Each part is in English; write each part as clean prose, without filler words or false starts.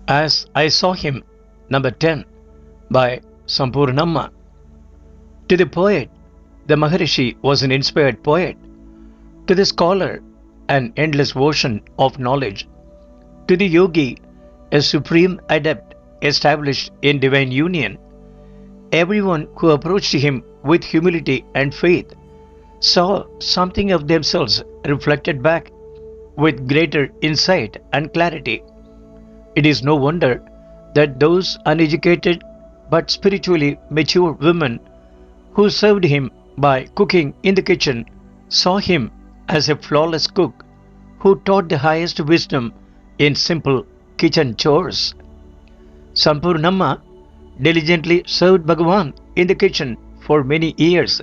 As I saw him, number 10, by Sampurnamma. To the poet, the Maharishi was an inspired poet. To the scholar, an endless ocean of knowledge. To the yogi, a supreme adept established in divine union. Everyone who approached him with humility and faith saw something of themselves reflected back with greater insight and clarity. It is no wonder that those uneducated but spiritually mature women who served him by cooking in the kitchen saw him as a flawless cook who taught the highest wisdom in simple kitchen chores. Sampurnamma diligently served Bhagavan in the kitchen for many years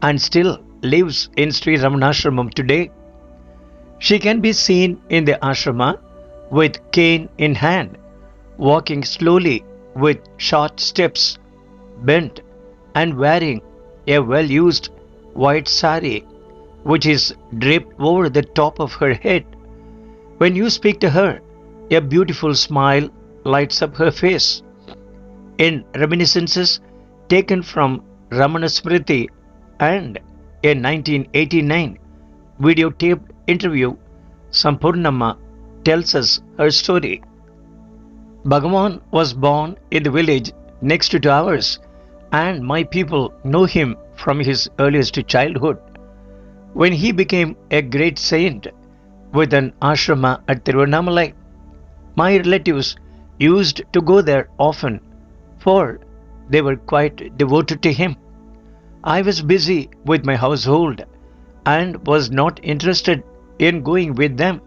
and still lives in Sri Ramanasramam today. She can be seen in the Ashrama with cane in hand, walking slowly with short steps, bent and wearing a well-used white sari which is draped over the top of her head. When you speak to her, a beautiful smile lights up her face. In reminiscences taken from Ramana Smriti and a 1989 videotaped interview, Sampurnamma tells us her story. Bhagavan was born in the village next to ours, and my people know him from his earliest childhood. When he became a great saint with an ashrama at Tiruvannamalai, my relatives used to go there often, for they were quite devoted to him. I was busy with my household and was not interested in going with them.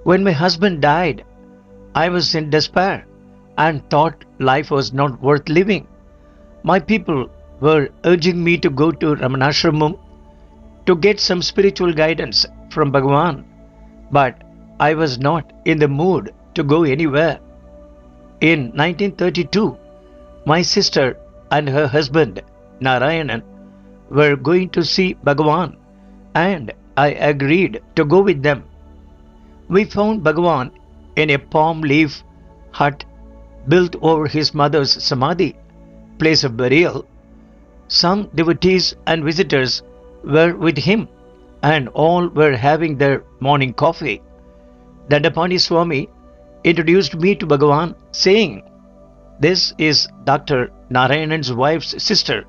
When my husband died, I was in despair and thought life was not worth living. My people were urging me to go to Ramanashramam to get some spiritual guidance from Bhagavan, but I was not in the mood to go anywhere. In 1932, my sister and her husband Narayanan were going to see Bhagavan, and I agreed to go with them. We found Bhagavan in a palm leaf hut built over his mother's samadhi, place of burial. Some devotees and visitors were with him, and all were having their morning coffee. Dandapani Swami introduced me to Bhagavan, saying, "This is Dr. Narayanan's wife's sister."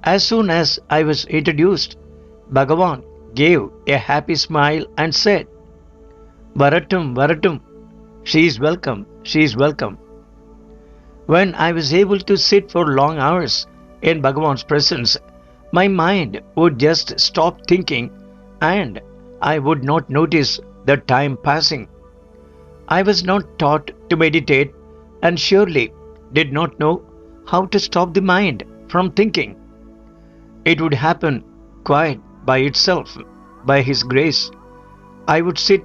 As soon as I was introduced, Bhagavan gave a happy smile and said, "Varatum, Varatum, she is welcome, she is welcome." When I was able to sit for long hours in Bhagavan's presence, my mind would just stop thinking and I would not notice the time passing. I was not taught to meditate and surely did not know how to stop the mind from thinking. It would happen quite by itself, by His grace. I would sit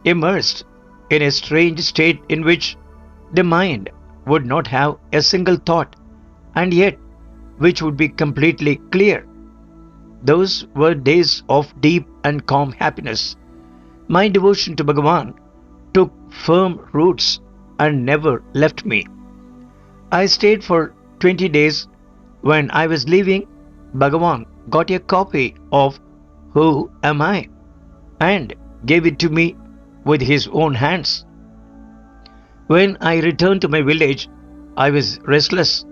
immersed in a strange state in which the mind would not have a single thought, and yet which would be completely clear. Those were days of deep and calm happiness. My devotion to Bhagavan took firm roots and never left me. I stayed for 20 days. When I was leaving, Bhagavan got a copy of Who Am I? And gave it to me with his own hands. When I returned to my village, I was restless.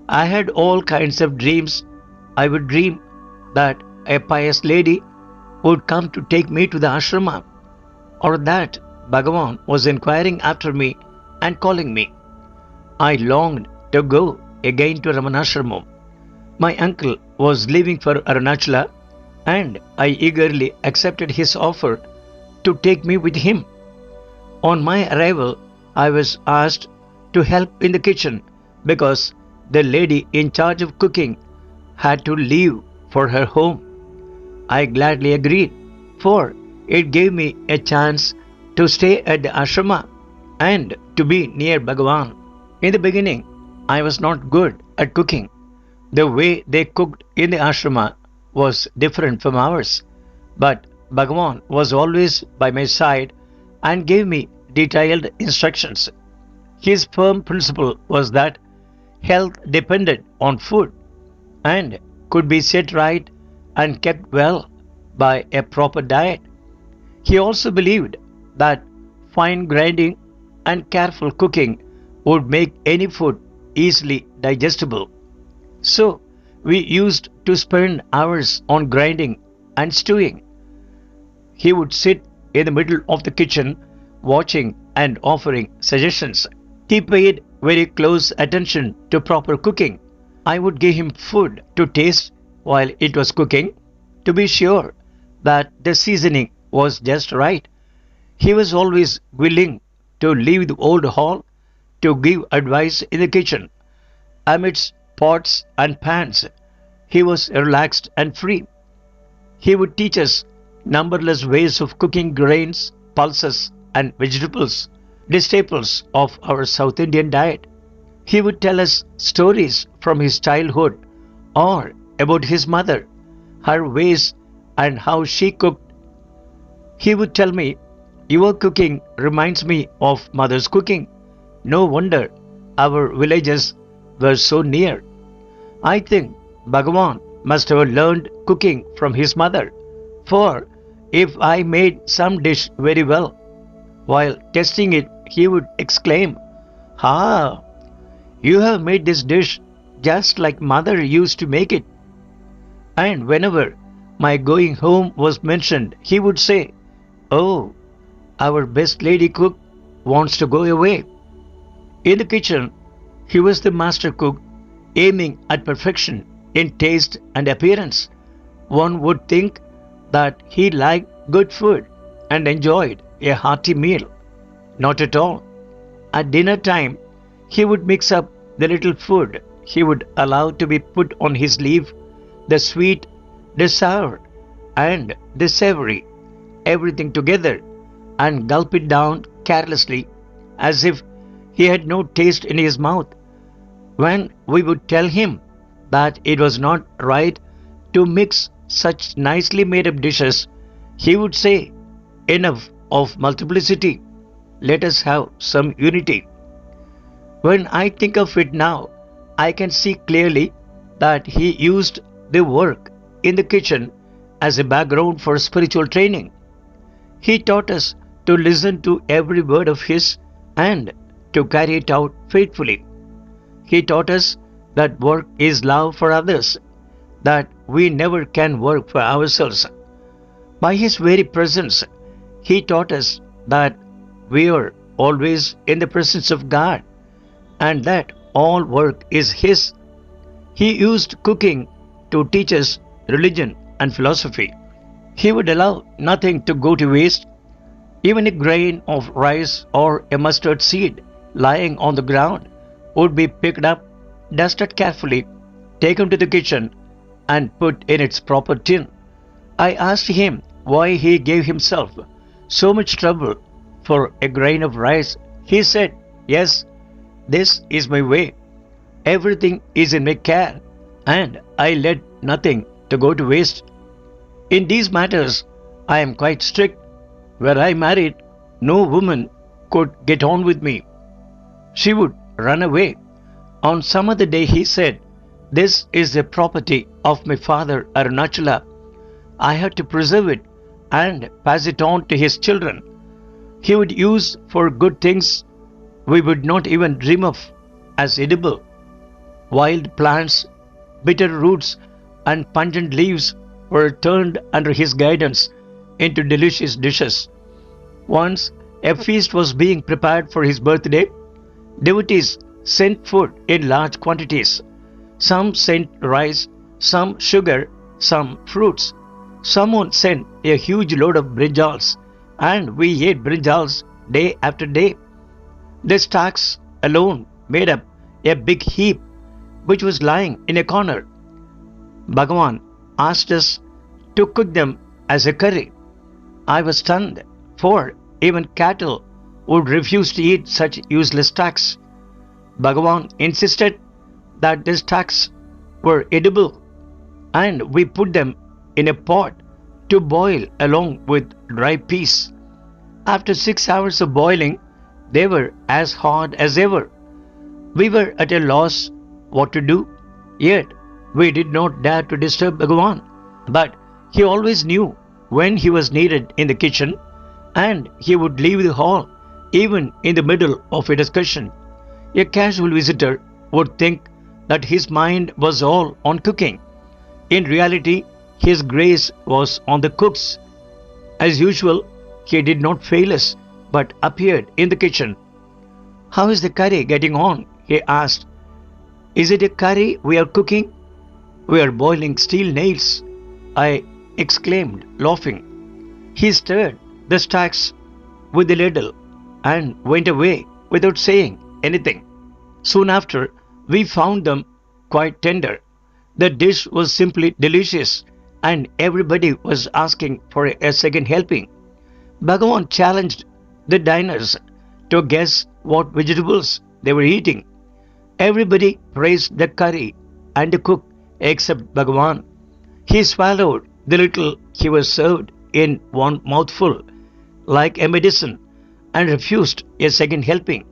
I had all kinds of dreams. I would dream that a pious lady would come to take me to the Ashrama, or that Bhagavan was inquiring after me and calling me. I longed to go again to Ramanashramam. My uncle was leaving for Arunachala, and I eagerly accepted his offer to take me with him. On my arrival, I was asked to help in the kitchen because the lady in charge of cooking had to leave for her home. I gladly agreed, for it gave me a chance to stay at the Ashrama and to be near Bhagavan. In the beginning, I was not good at cooking. The way they cooked in the Ashrama was different from ours, but Bhagavan was always by my side and gave me detailed instructions. His firm principle was that health depended on food and could be set right and kept well by a proper diet. He also believed that fine grinding and careful cooking would make any food easily digestible. So, we used to spend hours on grinding and stewing. He would sit in the middle of the kitchen watching and offering suggestions. He paid very close attention to proper cooking. I would give him food to taste while it was cooking to be sure that the seasoning was just right. He was always willing to leave the old hall to give advice in the kitchen. Amidst pots and pans, he was relaxed and free. He would teach us numberless ways of cooking grains, pulses, and vegetables, the staples of our South Indian diet. He would tell us stories from his childhood or about his mother, her ways, and how she cooked. He would tell me, "Your cooking reminds me of mother's cooking. No wonder our villages were so near." I think Bhagavan must have learned cooking from his mother, for if I made some dish very well, while tasting it, he would exclaim, "Ah, you have made this dish just like mother used to make it." And whenever my going home was mentioned, he would say, "Oh, our best lady cook wants to go away." In the kitchen, he was the master cook, aiming at perfection in taste and appearance. One would think that he liked good food and enjoyed a hearty meal. Not at all. At dinner time, he would mix up the little food he would allow to be put on his leaf, the sweet, the sour, and the savory, everything together, and gulp it down carelessly as if he had no taste in his mouth. When we would tell him that it was not right to mix such nicely made up dishes, he would say, "Enough of multiplicity, let us have some unity." When I think of it now, I can see clearly that he used the work in the kitchen as a background for spiritual training. He taught us to listen to every word of his and to carry it out faithfully. He taught us that work is love for others, that we never can work for ourselves. By his very presence, he taught us that we are always in the presence of God and that all work is his. He used cooking to teach us religion and philosophy. He would allow nothing to go to waste. Even a grain of rice or a mustard seed lying on the ground would be picked up, dusted carefully, taken to the kitchen, and put in its proper tin. I asked him why he gave himself so much trouble for a grain of rice. He said, "Yes, this is my way. Everything is in my care, and I let nothing to go to waste. In these matters, I am quite strict. Where I married, no woman could get on with me. She would run away." On some other day he said, "This is the property of my father Arunachala. I have to preserve it and pass it on to his children." He would use for good things we would not even dream of as edible. Wild plants, bitter roots, and pungent leaves were turned under his guidance into delicious dishes. Once a feast was being prepared for his birthday. Devotees sent food in large quantities. Some sent rice, some sugar, some fruits. Someone sent a huge load of brinjals, and we ate brinjals day after day. The stalks alone made up a big heap which was lying in a corner. Bhagavan asked us to cook them as a curry. I was stunned, for even cattle would refuse to eat such useless stalks. Bhagavan insisted that the stalks were edible, and we put them in a pot to boil along with dry peas. After 6 hours of boiling, they were as hard as ever. We were at a loss what to do, yet we did not dare to disturb Bhagavan. But he always knew when he was needed in the kitchen, and he would leave the hall even in the middle of a discussion. A casual visitor would think that his mind was all on cooking. In reality, his grace was on the cooks. As usual, he did not fail us, but appeared in the kitchen. "How is the curry getting on?" he asked. "Is it a curry we are cooking?" "We are boiling steel nails," I exclaimed, laughing. He stirred the stacks with the ladle and went away without saying anything. Soon after, we found them quite tender. The dish was simply delicious, and everybody was asking for a second helping. Bhagavan challenged the diners to guess what vegetables they were eating. Everybody praised the curry and the cook except Bhagavan. He swallowed the little he was served in one mouthful, like a medicine, and refused a second helping.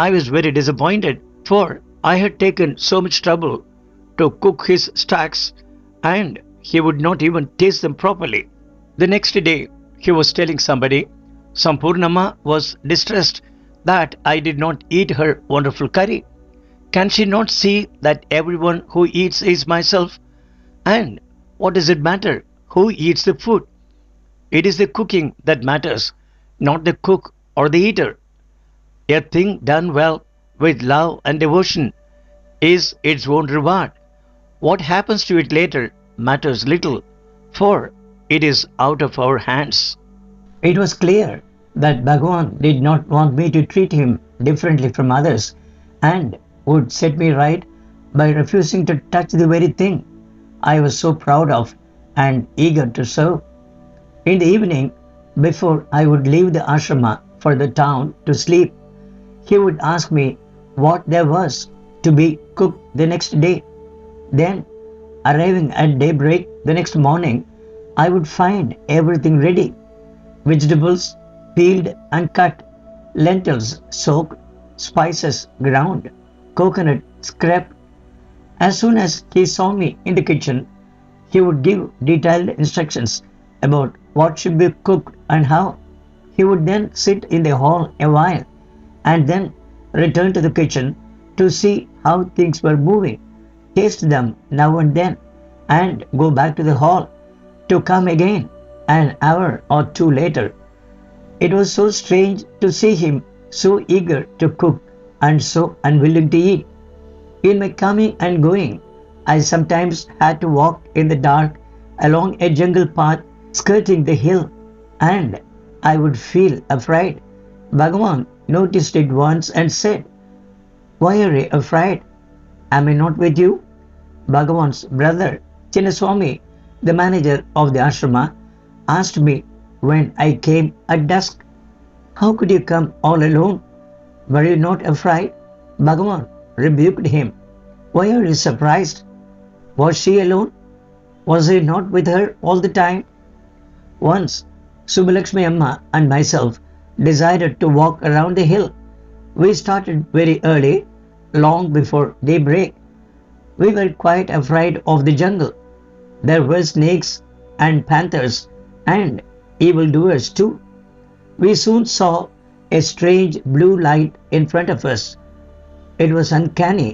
I was very disappointed, for I had taken so much trouble to cook his stacks, and he would not even taste them properly. The next day, he was telling somebody, Sampurnamma was distressed that I did not eat her wonderful curry. Can she not see that everyone who eats is myself? And what does it matter who eats the food? It is the cooking that matters, not the cook or the eater. A thing done well, with love and devotion, is its own reward. What happens to it later matters little, for it is out of our hands. It was clear that Bhagavan did not want me to treat him differently from others, and would set me right by refusing to touch the very thing I was so proud of and eager to serve. In the evening, before I would leave the ashrama for the town to sleep, he would ask me what there was to be cooked the next day. Then, arriving at daybreak the next morning, I would find everything ready: vegetables peeled and cut, lentils soaked, spices ground, coconut scraped. As soon as he saw me in the kitchen, he would give detailed instructions about what should be cooked and how. He would then sit in the hall a while and then return to the kitchen to see how things were moving, taste them now and then, and go back to the hall to come again an hour or two later. It was so strange to see him so eager to cook and so unwilling to eat. In my coming and going, I sometimes had to walk in the dark along a jungle path skirting the hill, and I would feel afraid. Bhagavan noticed it once and said, "Why are you afraid? Am I not with you?" Bhagavan's brother, Chinnaswami, the manager of the ashrama, asked me when I came at dusk, "How could you come all alone? Were you not afraid?" Bhagavan rebuked him. "Why are you surprised? Was she alone? Was I not with her all the time?" Once, Subbalakshmi Amma and myself decided to walk around the hill. We started very early, long before daybreak. We were quite afraid of the jungle. There were snakes and panthers and evildoers too. We soon saw a strange blue light in front of us. It was uncanny,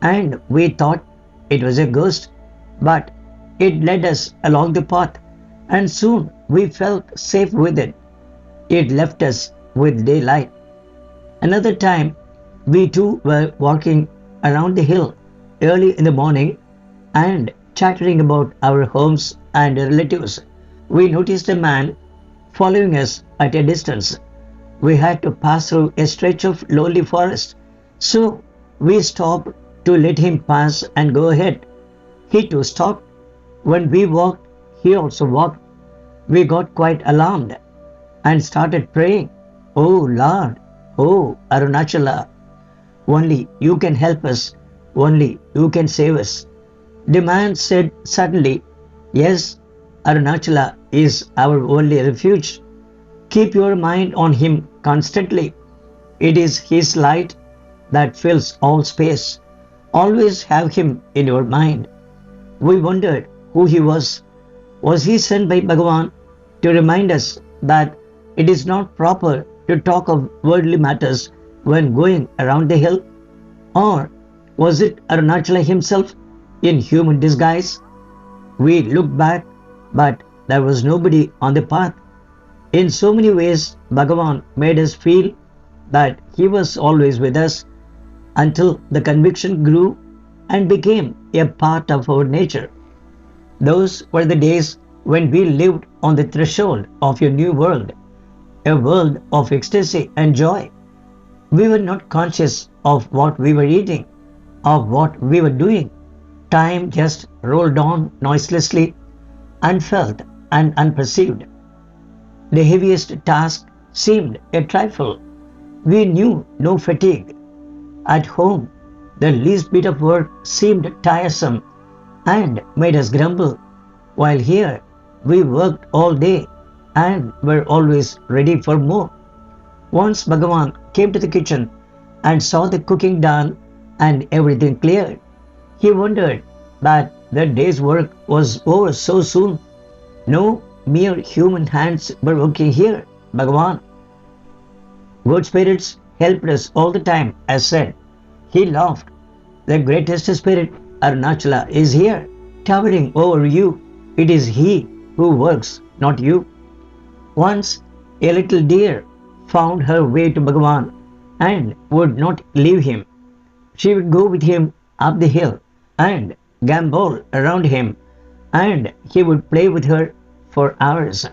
and we thought it was a ghost, but it led us along the path, and soon we felt safe with it. It left us with daylight. Another time, we too were walking around the hill early in the morning and chattering about our homes and relatives. We noticed a man following us at a distance. We had to pass through a stretch of lonely forest, so we stopped to let him pass and go ahead. He too stopped. When we walked, he also walked. We got quite alarmed and started praying, "Oh Lord, oh Arunachala, only you can help us, only you can save us." The man said suddenly, "Yes, Arunachala is our only refuge." Keep your mind on Him constantly. It is His light that fills all space. Always have Him in your mind. We wondered who He was. Was He sent by Bhagavan to remind us that it is not proper to talk of worldly matters when going around the hill? Or was it Arunachala himself in human disguise? We looked back, but there was nobody on the path. In so many ways, Bhagavan made us feel that He was always with us until the conviction grew and became a part of our nature. Those were the days when we lived on the threshold of a new world, a world of ecstasy and joy. We were not conscious of what we were eating, of what we were doing. Time just rolled on noiselessly, unfelt and unperceived. The heaviest task seemed a trifle. We knew no fatigue. At home, the least bit of work seemed tiresome and made us grumble, while here we worked all day and were always ready for more. Once Bhagavan came to the kitchen and saw the cooking done and everything cleared. He wondered that the day's work was over so soon. No mere human hands were working here, Bhagavan. Good spirits helped us all the time, as said. He laughed. The greatest spirit, Arunachala, is here, towering over you. It is He who works, not you. Once a little deer found her way to Bhagavan and would not leave him. She would go with him up the hill and gambol around him, and he would play with her for hours.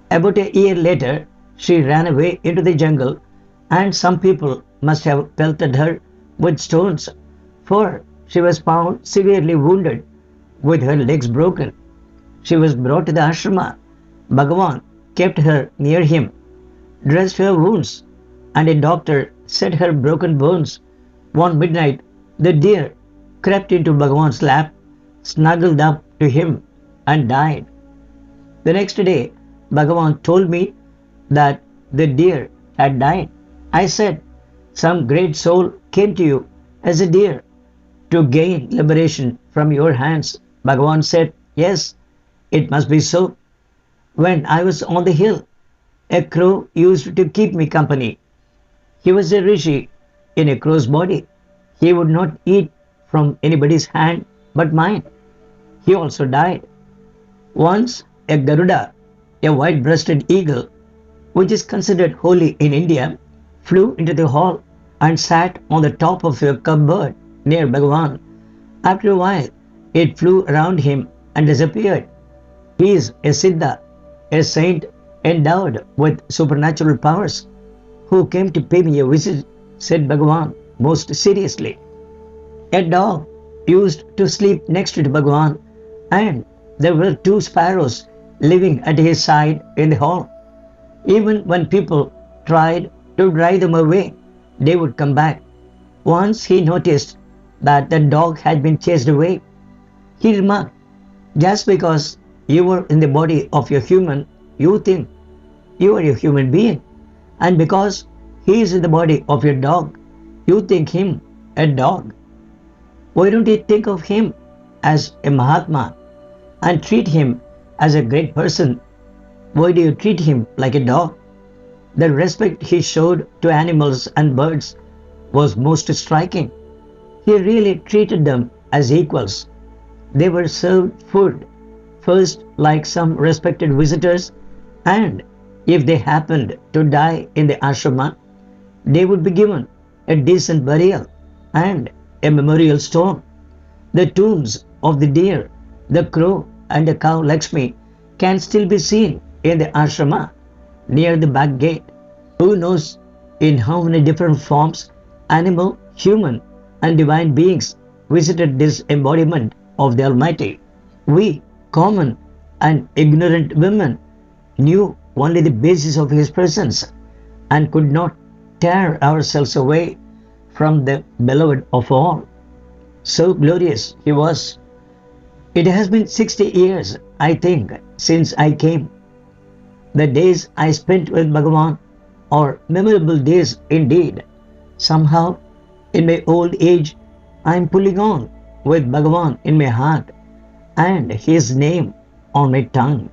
About a year later, she ran away into the jungle, and some people must have pelted her with stones, for she was found severely wounded, with her legs broken. She was brought to the Ashrama. Bhagavan kept her near him, dressed her wounds, and a doctor set her broken bones. One midnight, the deer crept into Bhagavan's lap, snuggled up to him, and died. The next day, Bhagavan told me that the deer had died. I said, some great soul came to you as a deer to gain liberation from your hands. Bhagavan said, yes, it must be so. When I was on the hill, a crow used to keep me company. He was a rishi in a crow's body. He would not eat from anybody's hand but mine. He also died. Once a Garuda, a white-breasted eagle, which is considered holy in India, flew into the hall and sat on the top of a cupboard near Bhagavan. After a while, it flew around him and disappeared. He is a Siddha, a saint endowed with supernatural powers, who came to pay me a visit, said Bhagavan most seriously. A dog used to sleep next to Bhagavan, and there were 2 sparrows living at his side in the hall. Even when people tried to drive them away, they would come back. Once he noticed that the dog had been chased away. He remarked, just because you were in the body of a human, you think you are a human being. And because he is in the body of your dog, you think him a dog. Why don't you think of him as a Mahatma and treat him as a great person? Why do you treat him like a dog? The respect he showed to animals and birds was most striking. He really treated them as equals. They were served food, first like some respected visitors, and if they happened to die in the ashrama, they would be given a decent burial and a memorial stone. The tombs of the deer, the crow, and the cow Lakshmi can still be seen in the ashrama near the back gate. Who knows in how many different forms animal, human, and divine beings visited this embodiment of the Almighty. We, common and ignorant women, knew only the basis of His presence and could not tear ourselves away from the beloved of all. So glorious He was. It has been 60 years, I think, since I came. The days I spent with Bhagavan are memorable days indeed. Somehow, in my old age, I am pulling on with Bhagavan in my heart and his name on my tongue.